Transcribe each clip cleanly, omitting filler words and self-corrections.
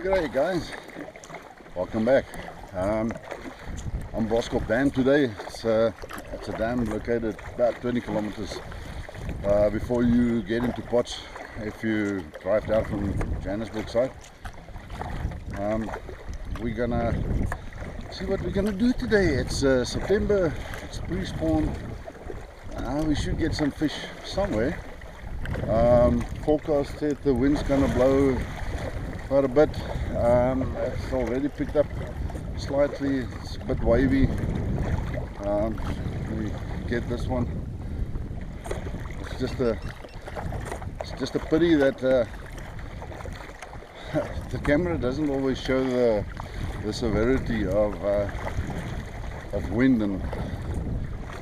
G'day guys, welcome back. I'm Boskop Dam today. It's a dam located about 20 kilometers before you get into Potts if you drive down from Johannesburg side. We're gonna see what we're gonna do today. It's September, it's pre-spawn. We should get some fish somewhere. Forecast said the wind's gonna blow quite a bit. It's already picked up slightly. It's a bit wavy. We get this one. It's just a pity that the camera doesn't always show the severity of wind and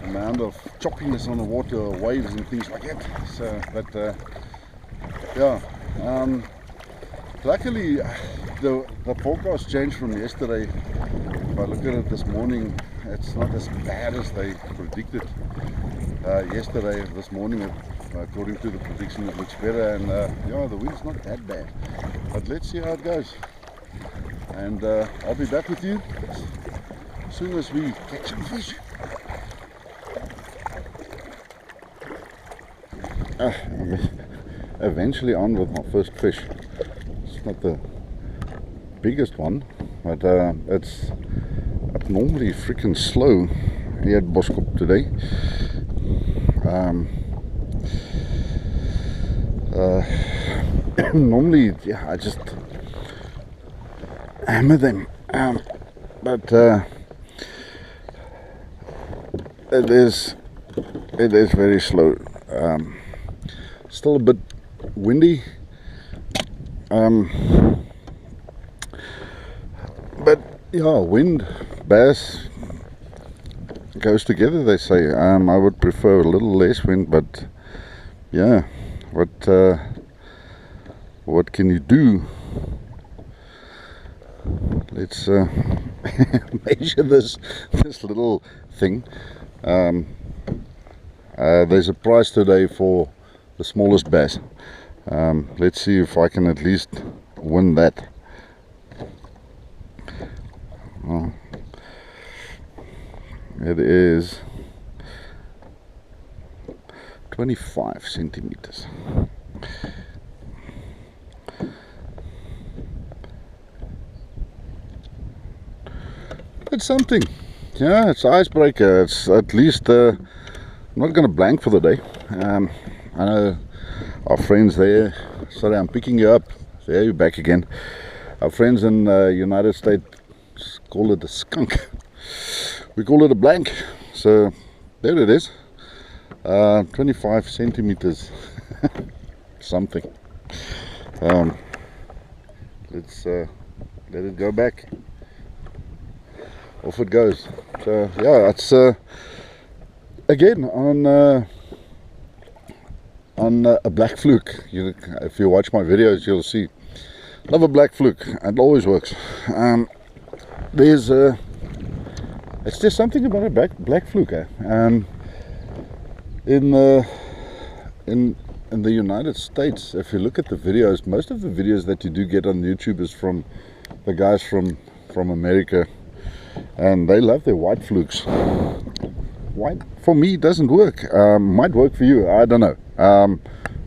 amount of choppiness on the water, waves and things like that. So, but yeah. Luckily, the forecast changed from yesterday. If I look at it this morning, it's not as bad as they predicted yesterday. This morning, according to the prediction, it looks better, and yeah, the wind's not that bad. But let's see how it goes. And I'll be back with you as soon as we catch some fish. Eventually on with my first fish. Not the biggest one, but it's abnormally freaking slow here at Boskop today. Normally, yeah, I just hammer them, but it is very slow. Still a bit windy. But yeah, wind, bass goes together, they say. I would prefer a little less wind, but yeah, what can you do? Let's measure this little thing. There's a prize today for the smallest bass. Let's see if I can at least win that. Oh, it is 25 centimeters. It's something. Yeah, it's an icebreaker. It's at least I'm not going to blank for the day. I know our friends there. Sorry, I'm picking you up. There you're back again. Our friends in United States call it a skunk. We call it a blank. So there it is. 25 centimeters. Something. Let's let it go back. Off it goes. So yeah, it's again on a black fluke. If you watch my videos, you'll see. Love a black fluke. It always works. It's just something about a black fluke. In the United States, if you look at the videos, most of the videos that you do get on YouTube is from the guys from America, and they love their white flukes. White for me doesn't work. Might work for you, I don't know.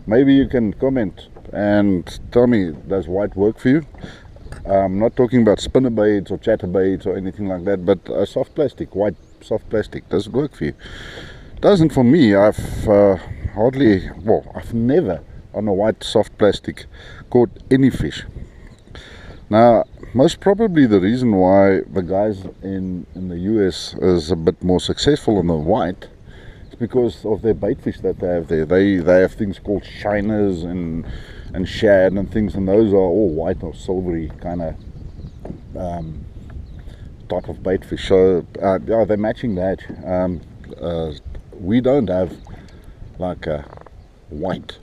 Maybe you can comment and tell me, does white work for you? I'm not talking about spinner baits or chatter baits or anything like that, but soft plastic, white soft plastic, does it work for you? Doesn't for me. I've I've never on a white soft plastic caught any fish. Now, most probably the reason why the guys in the US is a bit more successful on the white is because of their bait fish that they have there. They have things called shiners and shad and things, and those are all white or silvery kind of type of bait fish. So yeah, they're matching that. We don't have like a white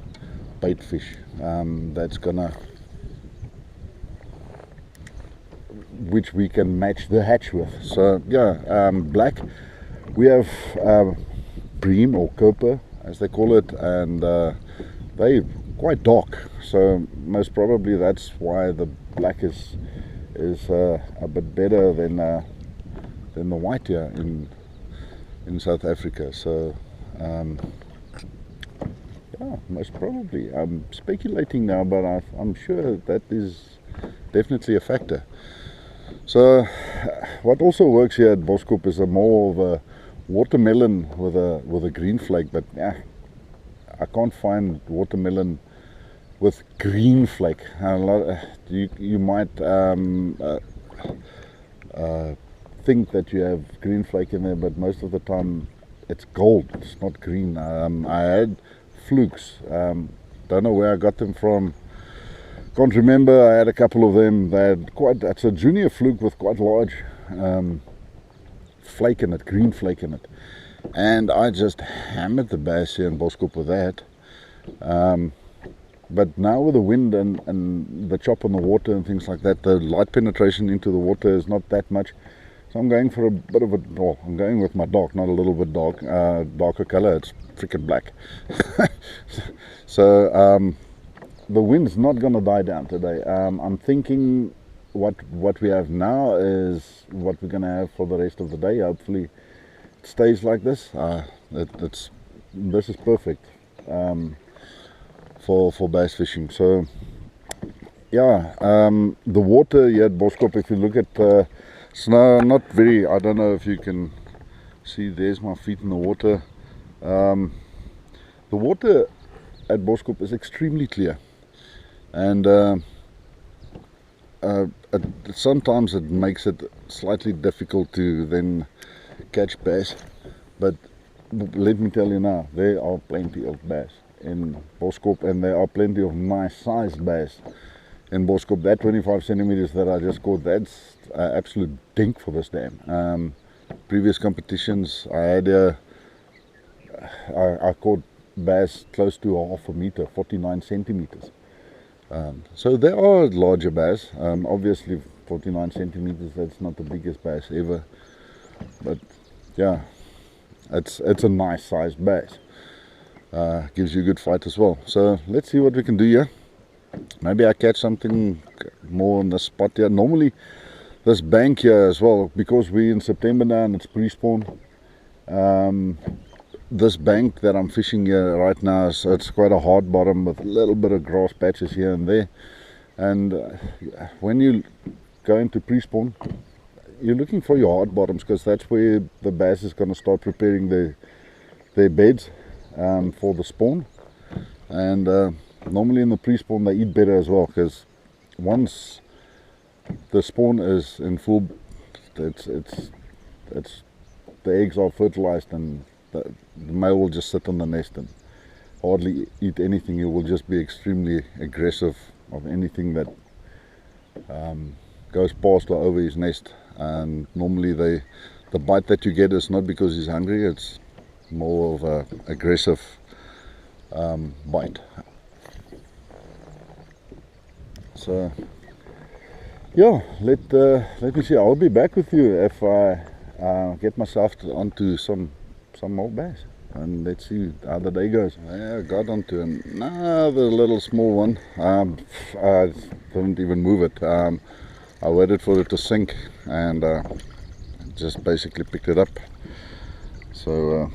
bait fish that's gonna, which we can match the hatch with. So yeah, black, we have bream or copper as they call it, and they quite dark, so most probably that's why the black is a bit better than the white here in South Africa. So yeah, most probably. I'm speculating now, but I'm sure that is definitely a factor. So what also works here at Boskop is a more of a watermelon with a green flake, but yeah, I can't find watermelon with green flake. You might think that you have green flake in there, but most of the time it's gold, it's not green. I had flukes, don't know where I got them from, can't remember. I had a couple of them. They had it's a junior fluke with quite large flake in it, green flake in it, and I just hammered the bass here in Boskop with that. But now with the wind and the chop on the water and things like that, the light penetration into the water is not that much. So I'm going for a bit of I'm going with my dark, not a little bit dark, darker color. It's freaking black. So the wind's not going to die down today. I'm thinking what we have now is what we're going to have for the rest of the day. Hopefully it stays like this. This is perfect for bass fishing. So yeah, the water here at Boskop, if you look at snow, not very, I don't know if you can see, there's my feet in the water. The water at Boskop is extremely clear, and sometimes it makes it slightly difficult to then catch bass, but let me tell you now, there are plenty of bass in Boskop, and there are plenty of nice sized bass in Boskop. That 25 centimeters that I just caught, that's absolute dink for this dam. Previous competitions I had I caught bass close to half a meter, 49 centimeters. So there are larger bass. Obviously 49 centimeters, that's not the biggest bass ever, but yeah, it's a nice sized bass. Gives you a good fight as well. So let's see what we can do here. Maybe I catch something more on the spot here. Normally this bank here as well, because we're in September now and it's pre-spawn, this bank that I'm fishing here right now, it's quite a hard bottom with a little bit of grass patches here and there, and when you go into pre-spawn, you're looking for your hard bottoms, because that's where the bass is going to start preparing their beds for the spawn. And normally in the pre-spawn they eat better as well, because once the spawn is in full, the eggs are fertilized, and the male will just sit on the nest and hardly eat anything. He will just be extremely aggressive of anything that goes past or over his nest. And normally the bite that you get is not because he's hungry, it's more of a aggressive bite. So yeah, let me see. I'll be back with you if I get myself onto some more bass, and let's see how the day goes. Yeah, I got onto another little small one. I didn't even move it. I waited for it to sink, and just basically picked it up. So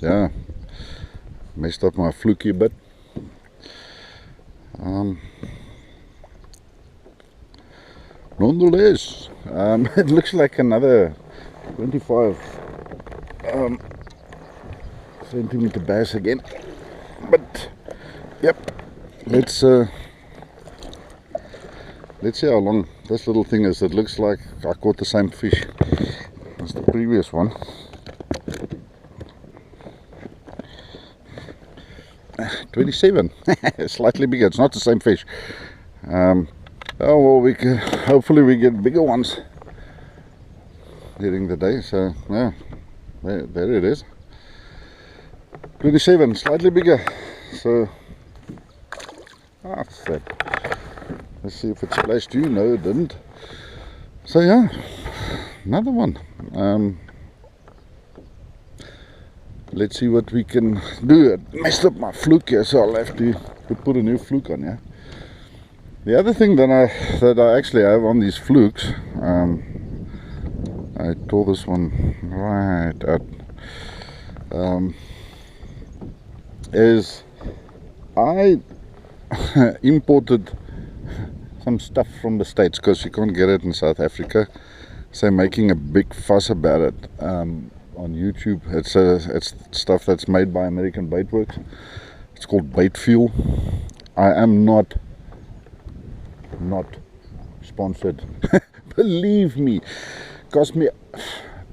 yeah, messed up my fluky bit. Nonetheless, it looks like another 25 centimeter bass again, but yep, let's see how long this little thing is. It looks like I caught the same fish as the previous one. $27, slightly bigger. It's not the same fish. Oh well, hopefully we get bigger ones during the day. So yeah, there it is. 27, slightly bigger. So that's it. Let's see if it splashed you. No, it didn't. So yeah, another one. Let's see what we can do. It messed up my fluke here, so I'll have to put a new fluke on, yeah. The other thing that I actually have on these flukes, I tore this one right out, is I imported some stuff from the States because you can't get it in South Africa. So making a big fuss about it on YouTube. It's stuff that's made by American Baitworks. It's called Baitfuel. I am not sponsored. Believe me, cost me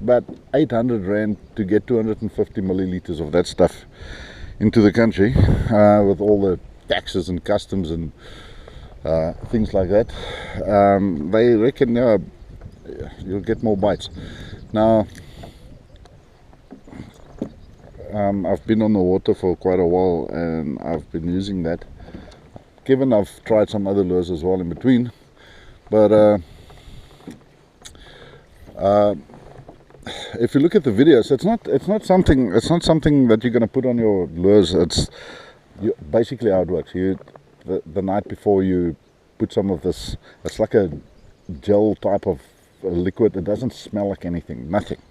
about 800 rand to get 250 milliliters of that stuff into the country, with all the taxes and customs and things like that. They reckon you'll get more bites. Now, I've been on the water for quite a while and I've been using that. Given I've tried some other lures as well in between, but if you look at the videos, it's not something that you're going to put on your lures. It's basically how it works. The night before you put some of this, it's like a gel type of liquid. It doesn't smell like anything, nothing.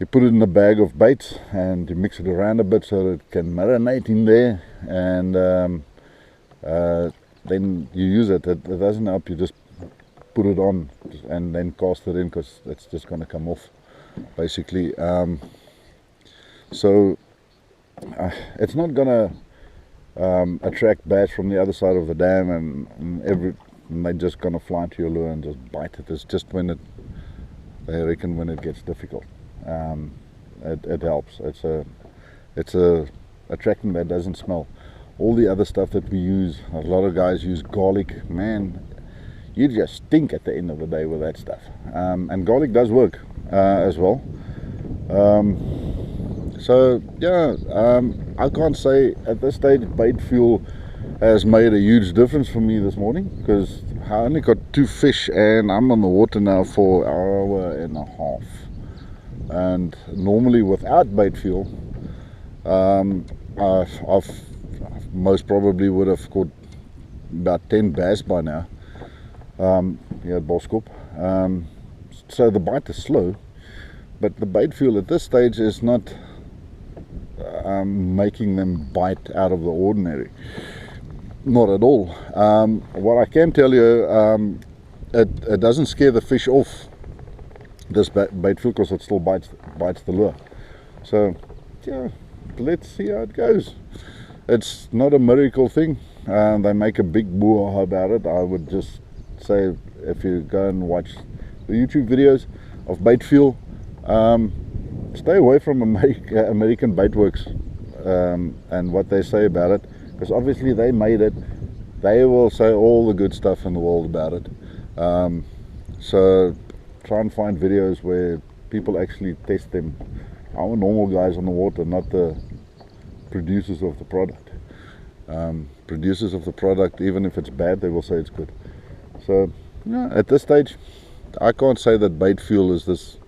You put it in a bag of bait and you mix it around a bit so that it can marinate in there, and then you use it. It doesn't help you just put it on and then cast it in, because it's just going to come off basically. So it's not going to attract bass from the other side of the dam, and they're just going to fly to your lure and just bite it. It's just when they reckon when it gets difficult, it helps. It's a attractant that doesn't smell. All the other stuff that we use, a lot of guys use garlic. Man, you just stink at the end of the day with that stuff. And garlic does work as well. So yeah, I can't say at this stage Baitfuel has made a huge difference for me this morning, because I only got 2 fish and I'm on the water now for an hour and a half. And normally without Baitfuel, I've most probably would have caught about 10 bass by now here at Boskop. So the bite is slow, but the Baitfuel at this stage is not making them bite out of the ordinary. Not at all. What I can tell you, it doesn't scare the fish off, this Baitfuel, because it still bites the lure. So yeah, let's see how it goes. It's not a miracle thing. They make a big boo-ha about it. I would just say, if you go and watch the YouTube videos of Baitfuel, stay away from American Baitworks and what they say about it, because obviously they made it. They will say all the good stuff in the world about it. So try and find videos where people actually test them. Our normal guys on the water, not the producers of the product. Producers of the product, even if it's bad, they will say it's good. So yeah, at this stage I can't say that Baitfuel is this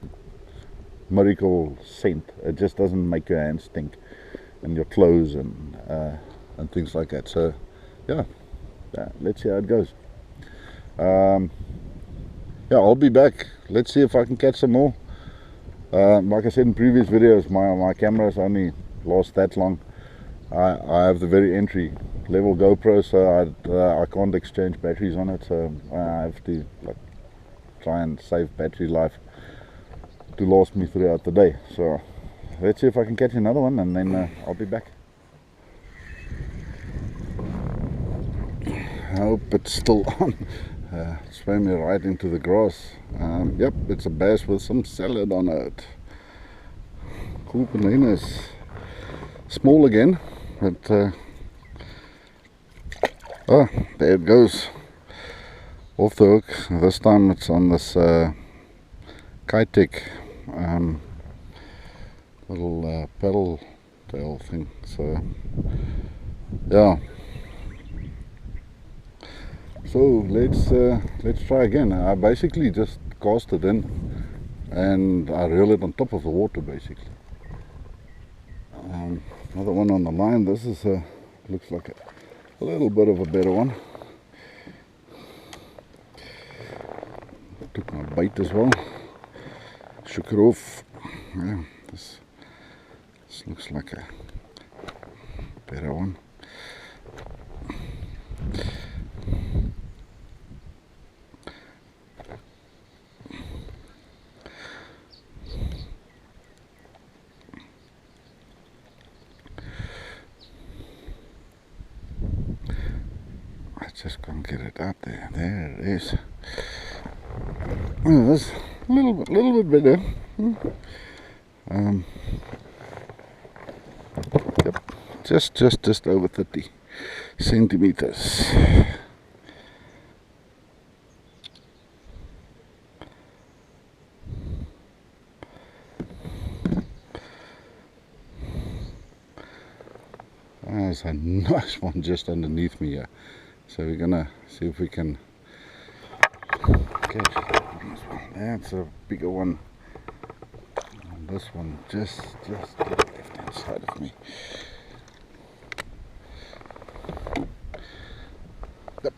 miracle scent. It just doesn't make your hands stink and your clothes and things like that. So yeah, let's see how it goes. Yeah, I'll be back. Let's see if I can catch some more. Like I said in previous videos, my camera's only last that long. I have the very entry level GoPro, so I can't exchange batteries on it, so I have to try and save battery life to last me throughout the day. So let's see if I can catch another one, and then I'll be back. I hope it's still on. Swam me right into the grass. Yep, it's a bass with some salad on it. Cool bananas. Small again, but oh, there it goes, off the hook. This time it's on this Keitech little paddle tail thing. So yeah, so let's try again. I basically just cast it in and I reel it on top of the water basically. Another one on the line. This is looks like a a little bit of a better one. Took my bait as well, shook it off. Yeah, this looks like a better one. I just can't get it out there. There it is. Well, that's a little bit better. Yep, just over 30 centimeters. There's a nice one just underneath me here, so we're gonna see if we can catch that one as well. That's a bigger one. And this one just to the left hand side of me. Yep.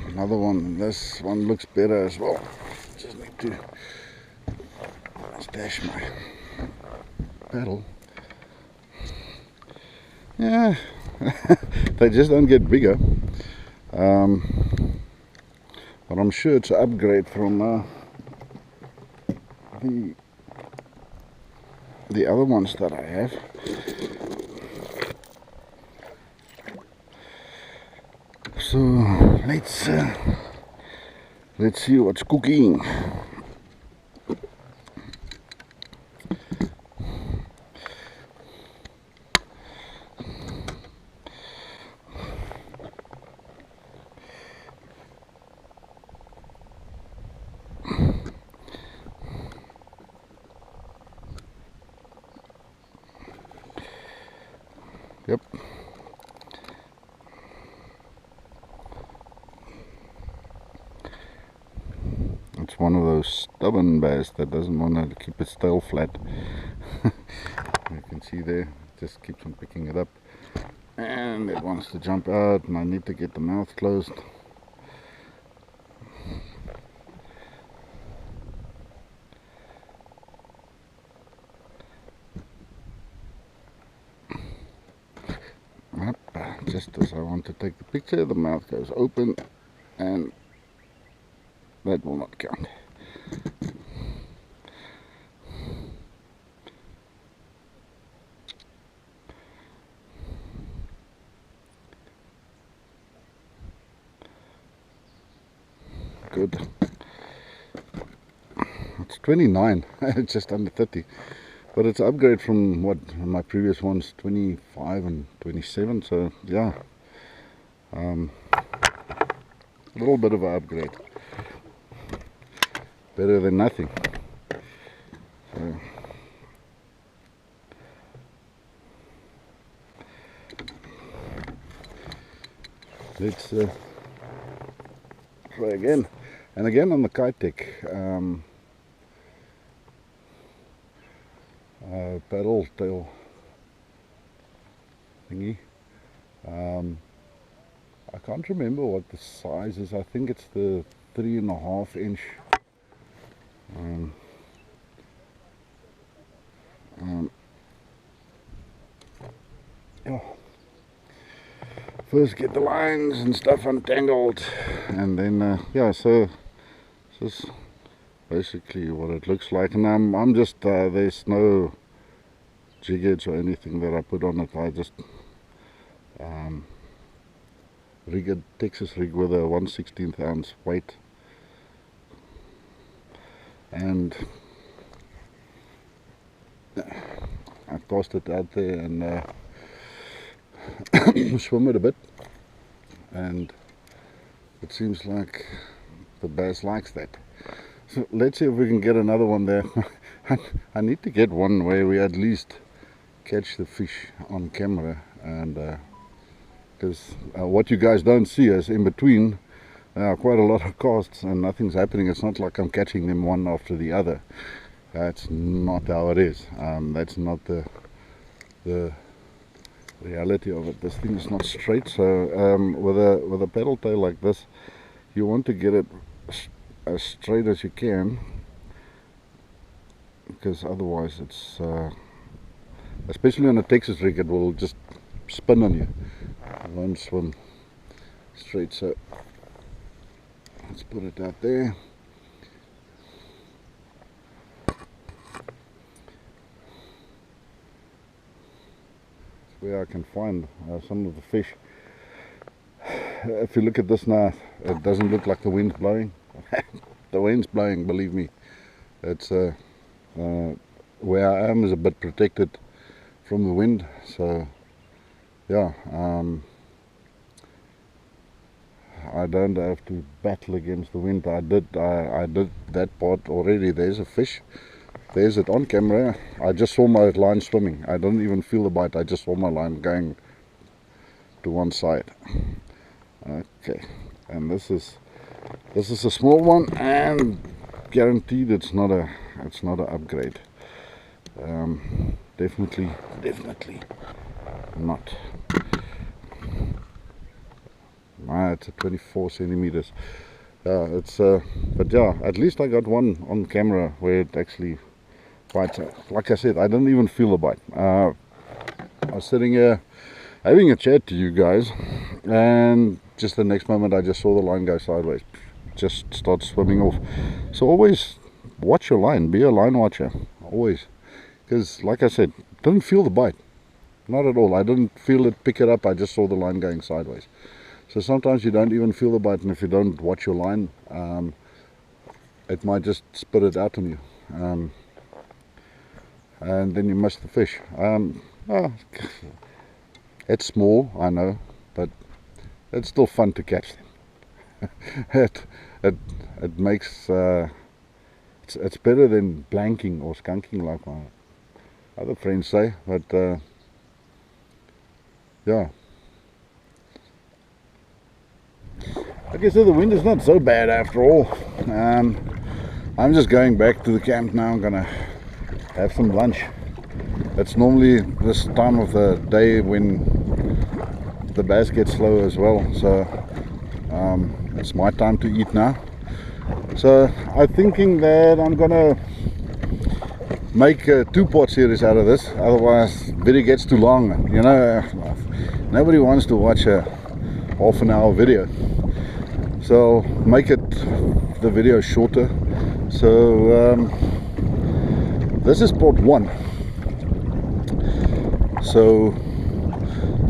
Another one. This one looks better as well. Just need to stash my paddle. Yeah, they just don't get bigger. But I'm sure it's an upgrade from the other ones that I have. So let's see what's cooking. Yep. It's one of those stubborn bass that doesn't want to keep its tail flat. You can see there, it just keeps on picking it up. And it wants to jump out, and I need to get the mouth closed. Just as I want to take the picture, the mouth goes open, and that will not count. Good. It's 29, just under 30. But it's an upgrade from what my previous ones, 25 and 27, so yeah, a little bit of an upgrade, better than nothing. So let's try again, and again on the Keitech. Paddle tail thingy. I can't remember what the size is. I think it's the 3.5 inch. First get the lines and stuff untangled, and then yeah, so this is basically what it looks like. And I'm just there's no jig edge or anything that I put on it. I just rig a Texas rig with a 1/16 ounce weight, and I tossed it out there and swim it a bit, and it seems like the bass likes that. So let's see if we can get another one there. I need to get one where we at least catch the fish on camera, and because what you guys don't see is in between quite a lot of casts and nothing's happening. It's not like I'm catching them one after the other. That's not how it is. That's not the reality of it. This thing is not straight, so with a pedal tail like this, you want to get it as straight as you can, because otherwise it's especially on a Texas rig, it will just spin on you. It won't swim straight. So let's put it out there. Where I can find some of the fish. If you look at this now, it doesn't look like the wind's blowing. The wind's blowing, believe me. It's where I am is a bit protected from the wind, so yeah, I don't have to battle against the wind. I did that part already. There's a fish. There's it on camera. I just saw my line swimming. I didn't even feel the bite. I just saw my line going to one side. Okay, and this is a small one, and guaranteed it's not a upgrade. Definitely not. It's a 24 centimeters. But yeah, at least I got one on camera where it actually bites. Like I said, I didn't even feel the bite. I was sitting here having a chat to you guys, and just the next moment I just saw the line go sideways, just start swimming off. So always watch your line, be a line watcher, always, because like I said, didn't feel the bite, not at all. I didn't feel it pick it up. I just saw the line going sideways. So sometimes you don't even feel the bite, and if you don't watch your line, it might just spit it out on you, and then you miss the fish. It's small, I know, but it's still fun to catch them. it makes it's better than blanking or skunking like my other friends say. But yeah. Okay, so the wind is not so bad after all. I'm just going back to the camp now. I'm gonna have some lunch. It's normally this time of the day when the bass gets slow as well, so it's my time to eat now. So I'm thinking that I'm gonna make a two-part series out of this, otherwise the video gets too long. You know, nobody wants to watch a half an hour video, so make the video shorter. So this is part one, so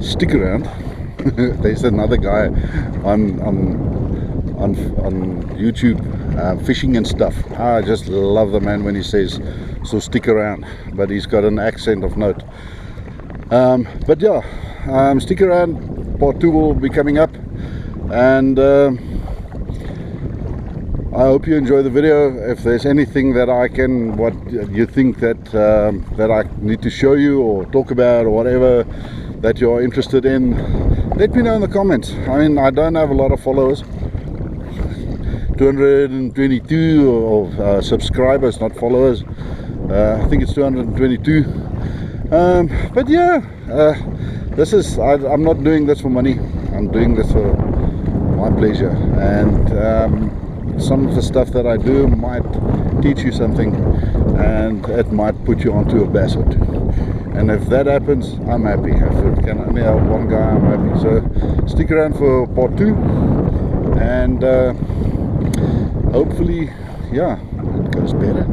stick around. There's another guy on YouTube fishing and stuff. I just love the man when he says, so stick around, but he's got an accent of note. But yeah, stick around. Part 2 will be coming up, and I hope you enjoy the video. If there's anything that what you think that I need to show you or talk about or whatever that you're interested in, let me know in the comments. I mean, I don't have a lot of followers, 222 of subscribers, not followers. I think it's 222. But yeah, I'm not doing this for money. I'm doing this for my pleasure, and some of the stuff that I do might teach you something, and it might put you onto a bass or two. And if that happens, I'm happy. If it can only help one guy, I'm happy. So stick around for part 2, and hopefully, yeah, it goes better.